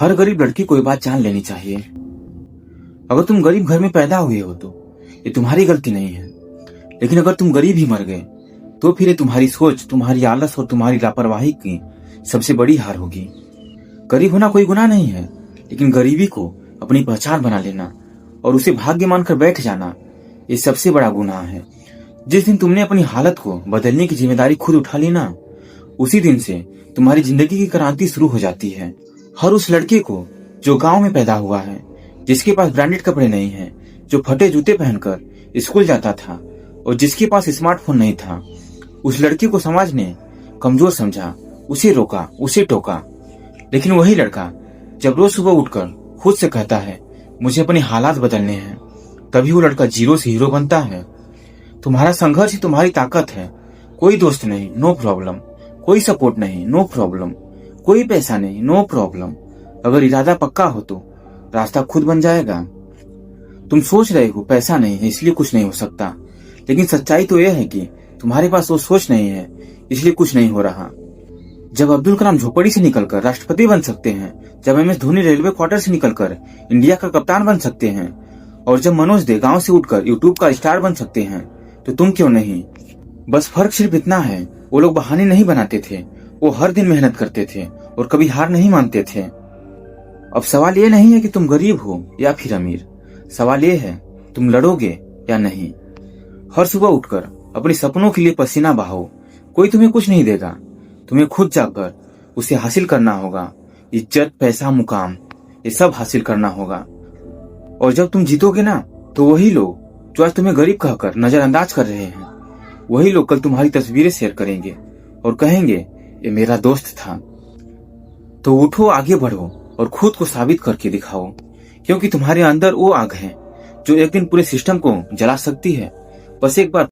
हर गरीब लड़की को ये बात जान लेनी चाहिए। अगर तुम गरीब घर में पैदा हुए हो तो ये तुम्हारी गलती नहीं है, लेकिन अगर तुम गरीब ही मर गए तो फिर ये तुम्हारी सोच, तुम्हारी आलस और तुम्हारी लापरवाही की सबसे बड़ी हार होगी। गरीब होना कोई गुनाह नहीं है, लेकिन गरीबी को अपनी पहचान बना लेना और उसे भाग्य मानकर बैठ जाना, ये सबसे बड़ा गुनाह है। जिस दिन तुमने अपनी हालत को बदलने की जिम्मेदारी खुद उठा ली ना, उसी दिन से तुम्हारी जिंदगी की क्रांति शुरू हो जाती है। हर उस लड़के को जो गांव में पैदा हुआ है, जिसके पास ब्रांडेड कपड़े नहीं हैं, जो फटे जूते पहनकर स्कूल जाता था और जिसके पास स्मार्टफोन नहीं था, उस लड़के को समाज ने कमजोर समझा, उसे रोका, उसे टोका। लेकिन वही लड़का जब रोज सुबह उठकर खुद से कहता है मुझे अपने हालात बदलने हैं, तभी वो लड़का जीरो से हीरो बनता है। तुम्हारा संघर्ष ही तुम्हारी ताकत है। कोई दोस्त नहीं, नो प्रॉब्लम। कोई सपोर्ट नहीं, नो प्रॉब्लम। कोई पैसा नहीं, नो प्रॉब्लम। अगर इरादा पक्का हो तो रास्ता खुद बन जाएगा। तुम सोच रहे हो पैसा नहीं है इसलिए कुछ नहीं हो सकता, लेकिन सच्चाई तो यह है कि तुम्हारे पास वो सोच नहीं है इसलिए कुछ नहीं हो रहा। जब अब्दुल कलाम झोपड़ी से निकलकर राष्ट्रपति बन सकते हैं, जब MS धोनी रेलवे क्वार्टर से निकलकर इंडिया का कप्तान बन सकते हैं, और जब मनोज दे गांव से उठकर यूट्यूब का स्टार बन सकते हैं, तो तुम क्यों नहीं? बस फर्क सिर्फ इतना है, वो लोग बहाने नहीं बनाते थे, वो हर दिन मेहनत करते थे और कभी हार नहीं मानते थे। अब सवाल ये नहीं है कि तुम गरीब हो या फिर अमीर, सवाल ये है तुम लड़ोगे या नहीं। हर सुबह उठकर अपने सपनों के लिए पसीना बहाओ। कोई तुम्हें कुछ नहीं देगा, तुम्हें खुद जाकर उसे हासिल करना होगा। इज्जत, पैसा, मुकाम, ये सब हासिल करना होगा। और जब तुम जीतोगे ना, तो वही लोग जो आज तुम्हें गरीब कहकर नजरअंदाज कर रहे हैं, वही लोग कल तुम्हारी तस्वीरें शेयर करेंगे और कहेंगे ये मेरा दोस्त था। तो उठो, आगे बढ़ो और खुद को साबित करके दिखाओ, क्योंकि तुम्हारे अंदर वो आग है जो एक दिन पूरे सिस्टम को जला सकती है। बस एक बार